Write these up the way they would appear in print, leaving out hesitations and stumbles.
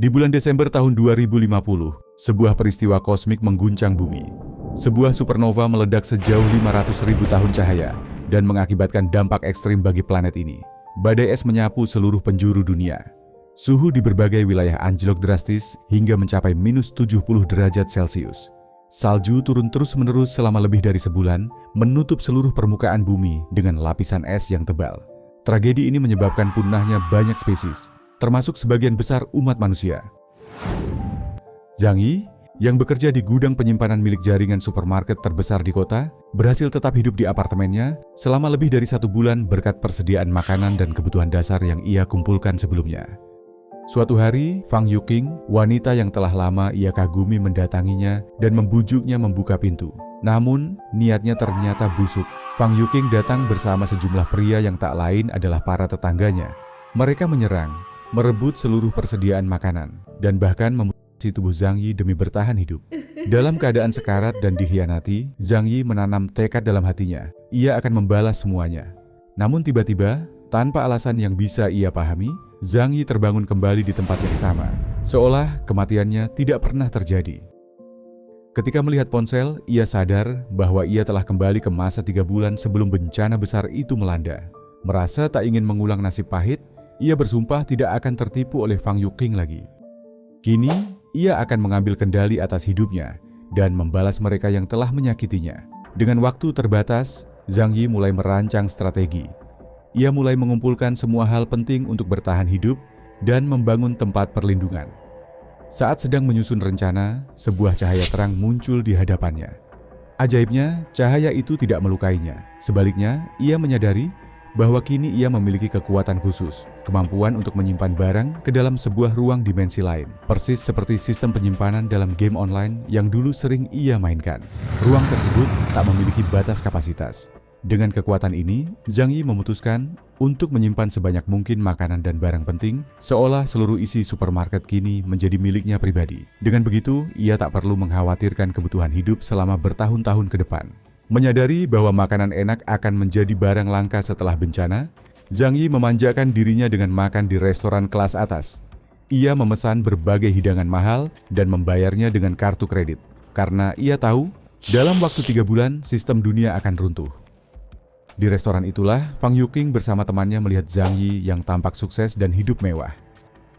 Di bulan Desember tahun 2050, sebuah peristiwa kosmik mengguncang bumi. Sebuah supernova meledak sejauh 500.000 tahun cahaya dan mengakibatkan dampak ekstrim bagi planet ini. Badai es menyapu seluruh penjuru dunia. Suhu di berbagai wilayah anjlok drastis hingga mencapai minus 70 derajat Celcius. Salju turun terus-menerus selama lebih dari sebulan, menutup seluruh permukaan bumi dengan lapisan es yang tebal. Tragedi ini menyebabkan punahnya banyak spesies, termasuk sebagian besar umat manusia. Zhang Yi, yang bekerja di gudang penyimpanan milik jaringan supermarket terbesar di kota, berhasil tetap hidup di apartemennya selama lebih dari 1 bulan berkat persediaan makanan dan kebutuhan dasar yang ia kumpulkan sebelumnya. Suatu hari, Fang Yuqing, wanita yang telah lama ia kagumi, mendatanginya dan membujuknya membuka pintu. Namun, niatnya ternyata busuk. Fang Yuqing datang bersama sejumlah pria yang tak lain adalah para tetangganya. Mereka menyerang, merebut seluruh persediaan makanan, dan bahkan memutasi tubuh Zhang Yi demi bertahan hidup. Dalam keadaan sekarat dan dikhianati, Zhang Yi menanam tekad dalam hatinya. Ia akan membalas semuanya. Namun tiba-tiba, tanpa alasan yang bisa ia pahami, Zhang Yi terbangun kembali di tempat yang sama, seolah kematiannya tidak pernah terjadi. Ketika melihat ponsel, ia sadar bahwa ia telah kembali ke masa 3 bulan sebelum bencana besar itu melanda. Merasa tak ingin mengulang nasib pahit, ia bersumpah tidak akan tertipu oleh Fang Yuqing lagi. Kini, ia akan mengambil kendali atas hidupnya dan membalas mereka yang telah menyakitinya. Dengan waktu terbatas, Zhang Yi mulai merancang strategi. Ia mulai mengumpulkan semua hal penting untuk bertahan hidup dan membangun tempat perlindungan. Saat sedang menyusun rencana, sebuah cahaya terang muncul di hadapannya. Ajaibnya, cahaya itu tidak melukainya. Sebaliknya, ia menyadari bahwa kini ia memiliki kekuatan khusus, kemampuan untuk menyimpan barang ke dalam sebuah ruang dimensi lain, persis seperti sistem penyimpanan dalam game online yang dulu sering ia mainkan. Ruang tersebut tak memiliki batas kapasitas. Dengan kekuatan ini, Zhang Yi memutuskan untuk menyimpan sebanyak mungkin makanan dan barang penting, seolah seluruh isi supermarket kini menjadi miliknya pribadi. Dengan begitu, ia tak perlu mengkhawatirkan kebutuhan hidup selama bertahun-tahun ke depan. Menyadari bahwa makanan enak akan menjadi barang langka setelah bencana, Zhang Yi memanjakan dirinya dengan makan di restoran kelas atas. Ia memesan berbagai hidangan mahal dan membayarnya dengan kartu kredit, karena ia tahu dalam waktu 3 bulan sistem dunia akan runtuh. Di restoran itulah, Fang Yuqing bersama temannya melihat Zhang Yi yang tampak sukses dan hidup mewah.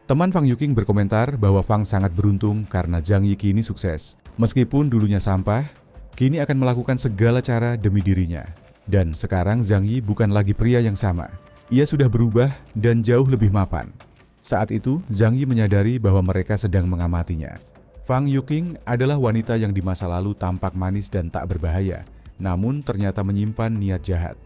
Teman Fang Yuqing berkomentar bahwa Fang sangat beruntung karena Zhang Yi kini sukses. Meskipun dulunya sampah, kini akan melakukan segala cara demi dirinya. Dan sekarang Zhang Yi bukan lagi pria yang sama. Ia sudah berubah dan jauh lebih mapan. Saat itu, Zhang Yi menyadari bahwa mereka sedang mengamatinya. Fang Yuqing adalah wanita yang di masa lalu tampak manis dan tak berbahaya, namun ternyata menyimpan niat jahat.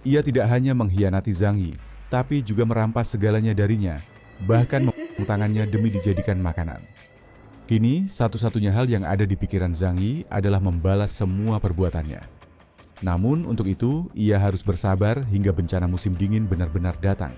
Ia tidak hanya mengkhianati Zhang Yi, tapi juga merampas segalanya darinya, bahkan memotong tangannya demi dijadikan makanan. Kini, satu-satunya hal yang ada di pikiran Zhang Yi adalah membalas semua perbuatannya. Namun untuk itu, ia harus bersabar hingga bencana musim dingin benar-benar datang.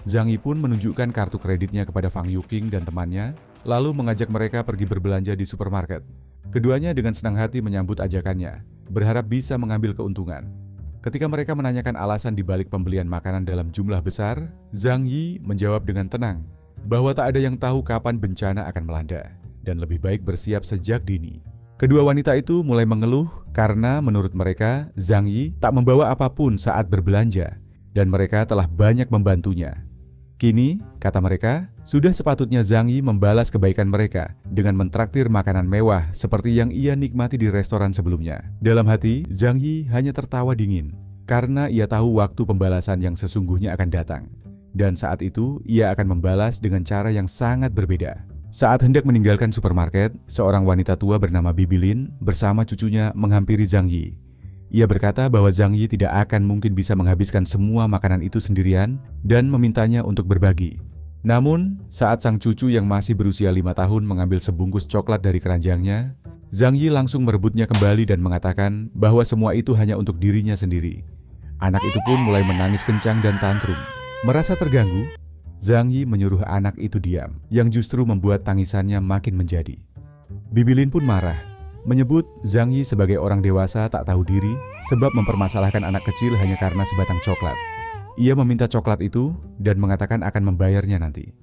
Zhang Yi pun menunjukkan kartu kreditnya kepada Fang Yuqing dan temannya, lalu mengajak mereka pergi berbelanja di supermarket. Keduanya dengan senang hati menyambut ajakannya, berharap bisa mengambil keuntungan. Ketika mereka menanyakan alasan di balik pembelian makanan dalam jumlah besar, Zhang Yi menjawab dengan tenang bahwa tak ada yang tahu kapan bencana akan melanda, dan lebih baik bersiap sejak dini. Kedua wanita itu mulai mengeluh karena menurut mereka, Zhang Yi tak membawa apapun saat berbelanja, dan mereka telah banyak membantunya. Kini, kata mereka, sudah sepatutnya Zhang Yi membalas kebaikan mereka dengan mentraktir makanan mewah seperti yang ia nikmati di restoran sebelumnya. Dalam hati, Zhang Yi hanya tertawa dingin karena ia tahu waktu pembalasan yang sesungguhnya akan datang. Dan saat itu, ia akan membalas dengan cara yang sangat berbeda. Saat hendak meninggalkan supermarket, seorang wanita tua bernama Bibi Lin bersama cucunya menghampiri Zhang Yi. Ia berkata bahwa Zhang Yi tidak akan mungkin bisa menghabiskan semua makanan itu sendirian dan memintanya untuk berbagi. Namun, saat sang cucu yang masih berusia 5 tahun mengambil sebungkus coklat dari keranjangnya, Zhang Yi langsung merebutnya kembali dan mengatakan bahwa semua itu hanya untuk dirinya sendiri. Anak itu pun mulai menangis kencang dan tantrum. Merasa terganggu, Zhang Yi menyuruh anak itu diam, yang justru membuat tangisannya makin menjadi. Bibi Lin pun marah, menyebut Zhang Yi sebagai orang dewasa tak tahu diri sebab mempermasalahkan anak kecil hanya karena sebatang coklat. Ia meminta coklat itu dan mengatakan akan membayarnya nanti.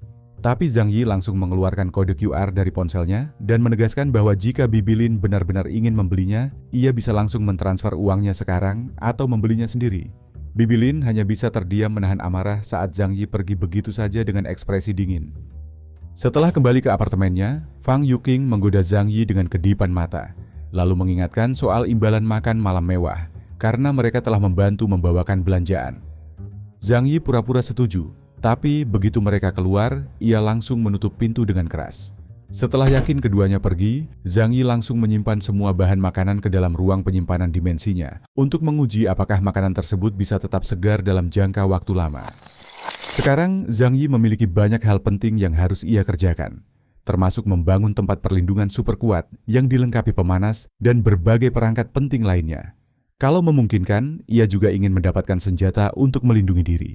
Tapi Zhang Yi langsung mengeluarkan kode QR dari ponselnya dan menegaskan bahwa jika Bibi Lin benar-benar ingin membelinya, ia bisa langsung mentransfer uangnya sekarang atau membelinya sendiri. Bibi Lin hanya bisa terdiam menahan amarah saat Zhang Yi pergi begitu saja dengan ekspresi dingin. Setelah kembali ke apartemennya, Fang Yuqing menggoda Zhang Yi dengan kedipan mata, lalu mengingatkan soal imbalan makan malam mewah karena mereka telah membantu membawakan belanjaan. Zhang Yi pura-pura setuju. Tapi begitu mereka keluar, ia langsung menutup pintu dengan keras. Setelah yakin keduanya pergi, Zhang Yi langsung menyimpan semua bahan makanan ke dalam ruang penyimpanan dimensinya untuk menguji apakah makanan tersebut bisa tetap segar dalam jangka waktu lama. Sekarang, Zhang Yi memiliki banyak hal penting yang harus ia kerjakan, termasuk membangun tempat perlindungan super kuat yang dilengkapi pemanas dan berbagai perangkat penting lainnya. Kalau memungkinkan, ia juga ingin mendapatkan senjata untuk melindungi diri.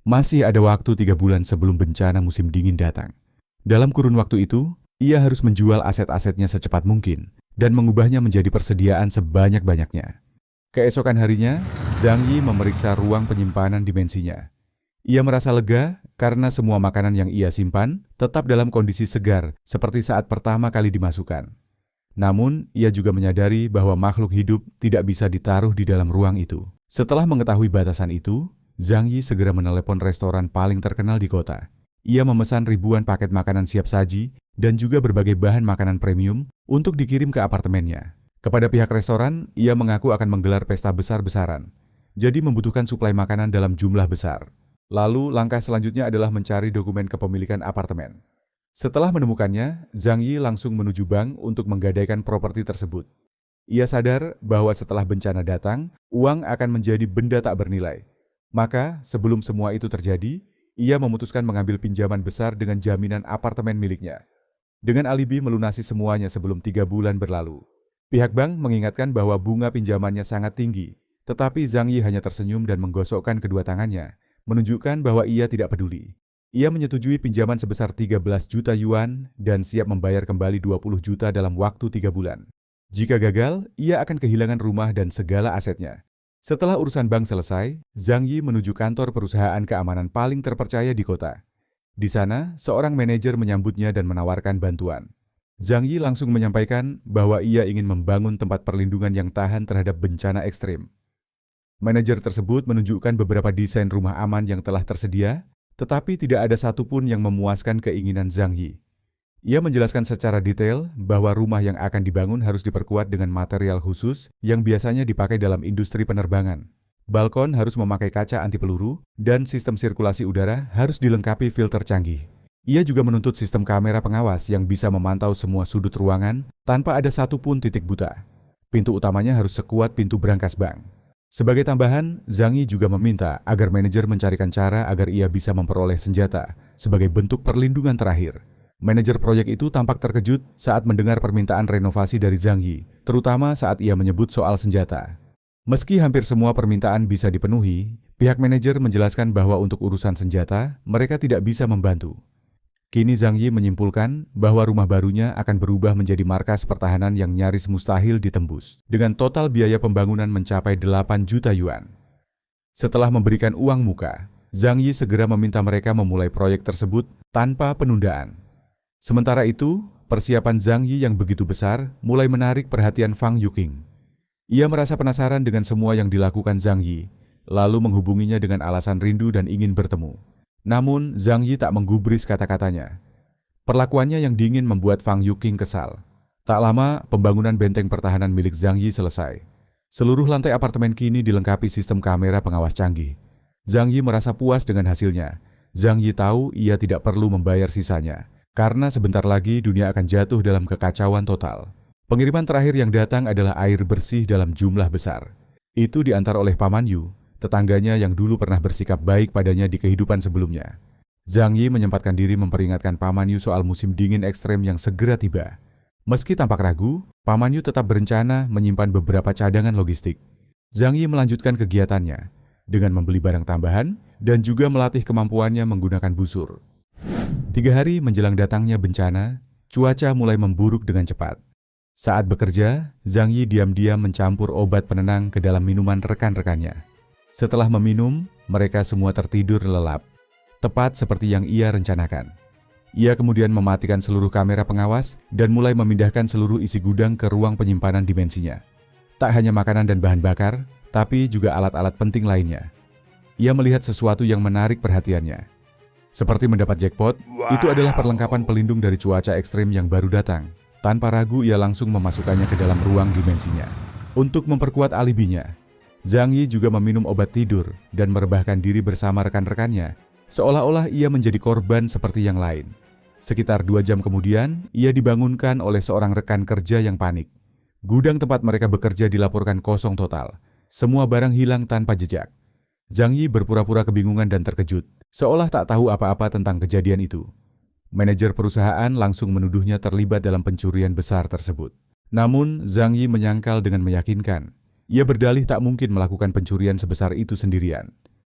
Masih ada waktu 3 bulan sebelum bencana musim dingin datang. Dalam kurun waktu itu, ia harus menjual aset-asetnya secepat mungkin dan mengubahnya menjadi persediaan sebanyak-banyaknya. Keesokan harinya, Zhang Yi memeriksa ruang penyimpanan dimensinya. Ia merasa lega karena semua makanan yang ia simpan tetap dalam kondisi segar seperti saat pertama kali dimasukkan. Namun, ia juga menyadari bahwa makhluk hidup tidak bisa ditaruh di dalam ruang itu. Setelah mengetahui batasan itu, Zhang Yi segera menelepon restoran paling terkenal di kota. Ia memesan ribuan paket makanan siap saji dan juga berbagai bahan makanan premium untuk dikirim ke apartemennya. Kepada pihak restoran, ia mengaku akan menggelar pesta besar-besaran, jadi membutuhkan suplai makanan dalam jumlah besar. Lalu, langkah selanjutnya adalah mencari dokumen kepemilikan apartemen. Setelah menemukannya, Zhang Yi langsung menuju bank untuk menggadaikan properti tersebut. Ia sadar bahwa setelah bencana datang, uang akan menjadi benda tak bernilai. Maka, sebelum semua itu terjadi, ia memutuskan mengambil pinjaman besar dengan jaminan apartemen miliknya. Dengan alibi melunasi semuanya sebelum 3 bulan berlalu. Pihak bank mengingatkan bahwa bunga pinjamannya sangat tinggi, tetapi Zhang Yi hanya tersenyum dan menggosokkan kedua tangannya, menunjukkan bahwa ia tidak peduli. Ia menyetujui pinjaman sebesar 13 juta yuan dan siap membayar kembali 20 juta dalam waktu 3 bulan. Jika gagal, ia akan kehilangan rumah dan segala asetnya. Setelah urusan bank selesai, Zhang Yi menuju kantor perusahaan keamanan paling terpercaya di kota. Di sana, seorang manajer menyambutnya dan menawarkan bantuan. Zhang Yi langsung menyampaikan bahwa ia ingin membangun tempat perlindungan yang tahan terhadap bencana ekstrim. Manajer tersebut menunjukkan beberapa desain rumah aman yang telah tersedia, tetapi tidak ada satupun yang memuaskan keinginan Zhang Yi. Ia menjelaskan secara detail bahwa rumah yang akan dibangun harus diperkuat dengan material khusus yang biasanya dipakai dalam industri penerbangan. Balkon harus memakai kaca anti peluru dan sistem sirkulasi udara harus dilengkapi filter canggih. Ia juga menuntut sistem kamera pengawas yang bisa memantau semua sudut ruangan tanpa ada satupun titik buta. Pintu utamanya harus sekuat pintu brankas bank. Sebagai tambahan, Zhang Yi juga meminta agar manajer mencarikan cara agar ia bisa memperoleh senjata sebagai bentuk perlindungan terakhir. Manajer proyek itu tampak terkejut saat mendengar permintaan renovasi dari Zhang Yi, terutama saat ia menyebut soal senjata. Meski hampir semua permintaan bisa dipenuhi, pihak manajer menjelaskan bahwa untuk urusan senjata, mereka tidak bisa membantu. Kini Zhang Yi menyimpulkan bahwa rumah barunya akan berubah menjadi markas pertahanan yang nyaris mustahil ditembus, dengan total biaya pembangunan mencapai 8 juta yuan. Setelah memberikan uang muka, Zhang Yi segera meminta mereka memulai proyek tersebut tanpa penundaan. Sementara itu, persiapan Zhang Yi yang begitu besar mulai menarik perhatian Fang Yuqing. Ia merasa penasaran dengan semua yang dilakukan Zhang Yi, lalu menghubunginya dengan alasan rindu dan ingin bertemu. Namun, Zhang Yi tak menggubris kata-katanya. Perlakuannya yang dingin membuat Fang Yuqing kesal. Tak lama, pembangunan benteng pertahanan milik Zhang Yi selesai. Seluruh lantai apartemen kini dilengkapi sistem kamera pengawas canggih. Zhang Yi merasa puas dengan hasilnya. Zhang Yi tahu ia tidak perlu membayar sisanya, karena sebentar lagi dunia akan jatuh dalam kekacauan total. Pengiriman terakhir yang datang adalah air bersih dalam jumlah besar. Itu diantar oleh Paman Yu, tetangganya yang dulu pernah bersikap baik padanya di kehidupan sebelumnya. Zhang Yi menyempatkan diri memperingatkan Paman Yu soal musim dingin ekstrem yang segera tiba. Meski tampak ragu, Paman Yu tetap berencana menyimpan beberapa cadangan logistik. Zhang Yi melanjutkan kegiatannya dengan membeli barang tambahan dan juga melatih kemampuannya menggunakan busur. 3 hari menjelang datangnya bencana, cuaca mulai memburuk dengan cepat. Saat bekerja, Zhang Yi diam-diam mencampur obat penenang ke dalam minuman rekan-rekannya. Setelah meminum, mereka semua tertidur lelap, tepat seperti yang ia rencanakan. Ia kemudian mematikan seluruh kamera pengawas dan mulai memindahkan seluruh isi gudang ke ruang penyimpanan dimensinya. Tak hanya makanan dan bahan bakar, tapi juga alat-alat penting lainnya. Ia melihat sesuatu yang menarik perhatiannya. Seperti mendapat jackpot, itu adalah perlengkapan pelindung dari cuaca ekstrim yang baru datang. Tanpa ragu, ia langsung memasukkannya ke dalam ruang dimensinya. Untuk memperkuat alibinya, Zhang Yi juga meminum obat tidur dan merebahkan diri bersama rekan-rekannya, seolah-olah ia menjadi korban seperti yang lain. Sekitar 2 jam kemudian, ia dibangunkan oleh seorang rekan kerja yang panik. Gudang tempat mereka bekerja dilaporkan kosong total. Semua barang hilang tanpa jejak. Zhang Yi berpura-pura kebingungan dan terkejut, seolah tak tahu apa-apa tentang kejadian itu. Manajer perusahaan langsung menuduhnya terlibat dalam pencurian besar tersebut. Namun, Zhang Yi menyangkal dengan meyakinkan. Ia berdalih tak mungkin melakukan pencurian sebesar itu sendirian.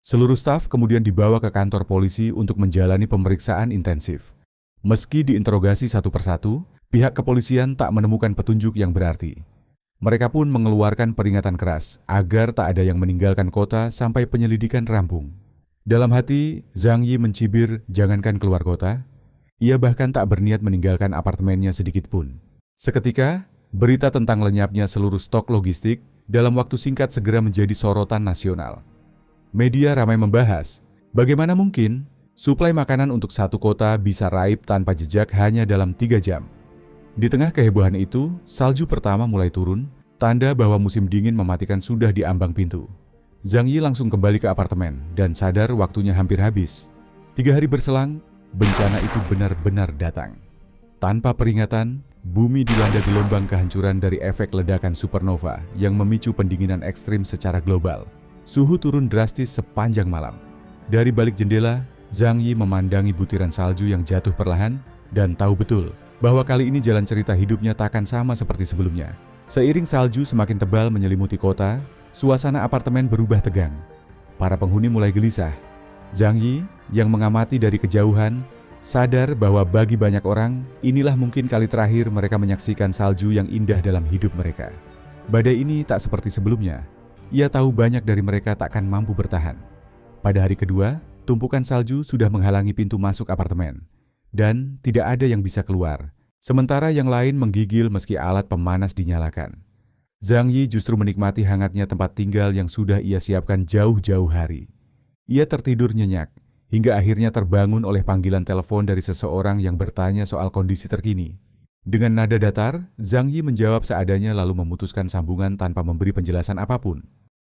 Seluruh staf kemudian dibawa ke kantor polisi untuk menjalani pemeriksaan intensif. Meski diinterogasi satu persatu, pihak kepolisian tak menemukan petunjuk yang berarti. Mereka pun mengeluarkan peringatan keras agar tak ada yang meninggalkan kota sampai penyelidikan rampung. Dalam hati, Zhang Yi mencibir jangankan keluar kota, ia bahkan tak berniat meninggalkan apartemennya sedikit pun. Seketika, berita tentang lenyapnya seluruh stok logistik dalam waktu singkat segera menjadi sorotan nasional. Media ramai membahas, bagaimana mungkin suplai makanan untuk satu kota bisa raib tanpa jejak hanya dalam 3 jam. Di tengah kehebohan itu, salju pertama mulai turun, tanda bahwa musim dingin mematikan sudah di ambang pintu. Zhang Yi langsung kembali ke apartemen dan sadar waktunya hampir habis. 3 hari berselang, bencana itu benar-benar datang. Tanpa peringatan, bumi dilanda gelombang kehancuran dari efek ledakan supernova yang memicu pendinginan ekstrim secara global. Suhu turun drastis sepanjang malam. Dari balik jendela, Zhang Yi memandangi butiran salju yang jatuh perlahan dan tahu betul bahwa kali ini jalan cerita hidupnya takkan sama seperti sebelumnya. Seiring salju semakin tebal menyelimuti kota, suasana apartemen berubah tegang. Para penghuni mulai gelisah. Zhang Yi yang mengamati dari kejauhan, sadar bahwa bagi banyak orang, inilah mungkin kali terakhir mereka menyaksikan salju yang indah dalam hidup mereka. Badai ini tak seperti sebelumnya. Ia tahu banyak dari mereka takkan mampu bertahan. Pada hari kedua, tumpukan salju sudah menghalangi pintu masuk apartemen, dan tidak ada yang bisa keluar. Sementara yang lain menggigil meski alat pemanas dinyalakan. Zhang Yi justru menikmati hangatnya tempat tinggal yang sudah ia siapkan jauh-jauh hari. Ia tertidur nyenyak, hingga akhirnya terbangun oleh panggilan telepon dari seseorang yang bertanya soal kondisi terkini. Dengan nada datar, Zhang Yi menjawab seadanya lalu memutuskan sambungan tanpa memberi penjelasan apapun.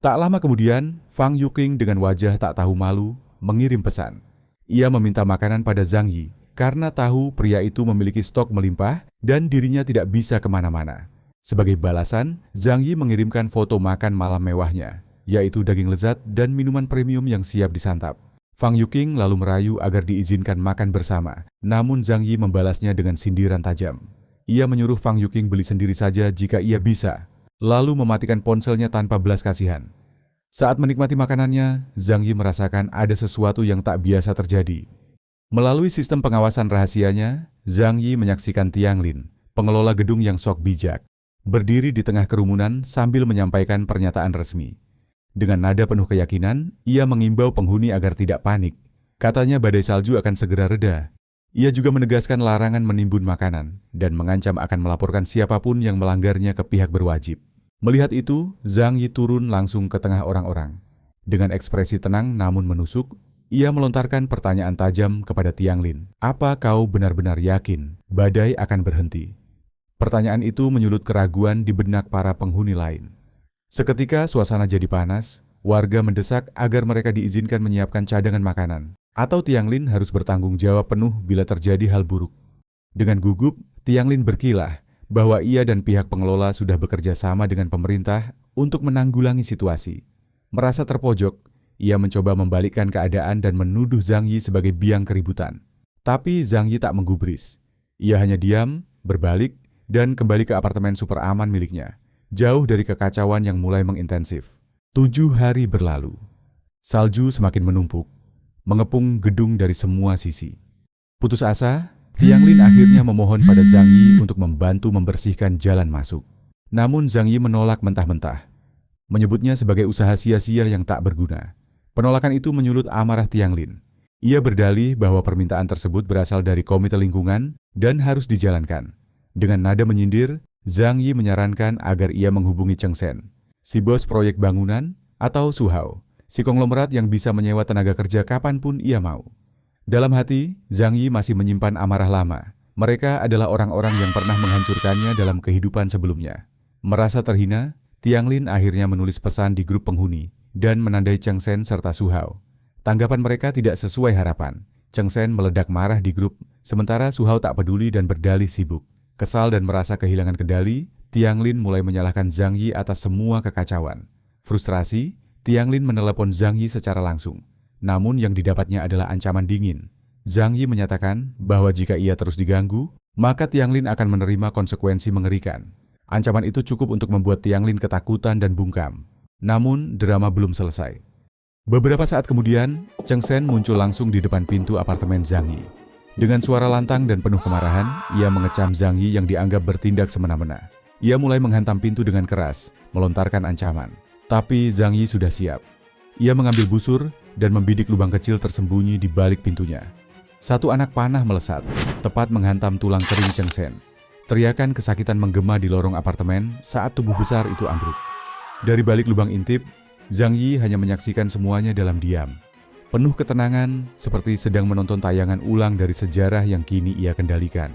Tak lama kemudian, Fang Yuqing dengan wajah tak tahu malu mengirim pesan. Ia meminta makanan pada Zhang Yi karena tahu pria itu memiliki stok melimpah dan dirinya tidak bisa kemana-mana. Sebagai balasan, Zhang Yi mengirimkan foto makan malam mewahnya, yaitu daging lezat dan minuman premium yang siap disantap. Fang Yuqing lalu merayu agar diizinkan makan bersama, namun Zhang Yi membalasnya dengan sindiran tajam. Ia menyuruh Fang Yuqing beli sendiri saja jika ia bisa, lalu mematikan ponselnya tanpa belas kasihan. Saat menikmati makanannya, Zhang Yi merasakan ada sesuatu yang tak biasa terjadi. Melalui sistem pengawasan rahasianya, Zhang Yi menyaksikan Tiang Lin, pengelola gedung yang sok bijak, berdiri di tengah kerumunan sambil menyampaikan pernyataan resmi. Dengan nada penuh keyakinan, ia mengimbau penghuni agar tidak panik. Katanya badai salju akan segera reda. Ia juga menegaskan larangan menimbun makanan dan mengancam akan melaporkan siapapun yang melanggarnya ke pihak berwajib. Melihat itu, Zhang Yi turun langsung ke tengah orang-orang. Dengan ekspresi tenang namun menusuk, ia melontarkan pertanyaan tajam kepada Tiang Lin. Apa kau benar-benar yakin badai akan berhenti? Pertanyaan itu menyulut keraguan di benak para penghuni lain. Seketika suasana jadi panas, warga mendesak agar mereka diizinkan menyiapkan cadangan makanan, atau Tiang Lin harus bertanggung jawab penuh bila terjadi hal buruk. Dengan gugup, Tiang Lin berkilah bahwa ia dan pihak pengelola sudah bekerja sama dengan pemerintah untuk menanggulangi situasi. Merasa terpojok, ia mencoba membalikkan keadaan dan menuduh Zhang Yi sebagai biang keributan. Tapi Zhang Yi tak menggubris. Ia hanya diam, berbalik, dan kembali ke apartemen super aman miliknya, jauh dari kekacauan yang mulai mengintensif. 7 hari berlalu. Salju semakin menumpuk, mengepung gedung dari semua sisi. Putus asa, Tiang Lin akhirnya memohon pada Zhang Yi untuk membantu membersihkan jalan masuk. Namun Zhang Yi menolak mentah-mentah, menyebutnya sebagai usaha sia-sia yang tak berguna. Penolakan itu menyulut amarah Tiang Lin. Ia berdalih bahwa permintaan tersebut berasal dari komite lingkungan dan harus dijalankan. Dengan nada menyindir, Zhang Yi menyarankan agar ia menghubungi Cheng Sen, si bos proyek bangunan, atau Su Hao, si konglomerat yang bisa menyewa tenaga kerja kapanpun ia mau. Dalam hati, Zhang Yi masih menyimpan amarah lama. Mereka adalah orang-orang yang pernah menghancurkannya dalam kehidupan sebelumnya. Merasa terhina, Tiang Lin akhirnya menulis pesan di grup penghuni dan menandai Cheng Sen serta Su Hao. Tanggapan mereka tidak sesuai harapan. Cheng Sen meledak marah di grup, sementara Su Hao tak peduli dan berdalih sibuk. Kesal dan merasa kehilangan kendali, Tiang Lin mulai menyalahkan Zhang Yi atas semua kekacauan. Frustrasi, Tiang Lin menelepon Zhang Yi secara langsung. Namun yang didapatnya adalah ancaman dingin. Zhang Yi menyatakan bahwa jika ia terus diganggu, maka Tiang Lin akan menerima konsekuensi mengerikan. Ancaman itu cukup untuk membuat Tiang Lin ketakutan dan bungkam. Namun, drama belum selesai. Beberapa saat kemudian, Cheng Sen muncul langsung di depan pintu apartemen Zhang Yi. Dengan suara lantang dan penuh kemarahan, ia mengecam Zhang Yi yang dianggap bertindak semena-mena. Ia mulai menghantam pintu dengan keras, melontarkan ancaman. Tapi Zhang Yi sudah siap. Ia mengambil busur dan membidik lubang kecil tersembunyi di balik pintunya. Satu anak panah melesat, tepat menghantam tulang kering Cheng Sen. Teriakan kesakitan menggema di lorong apartemen saat tubuh besar itu ambruk. Dari balik lubang intip, Zhang Yi hanya menyaksikan semuanya dalam diam. Penuh ketenangan, seperti sedang menonton tayangan ulang dari sejarah yang kini ia kendalikan.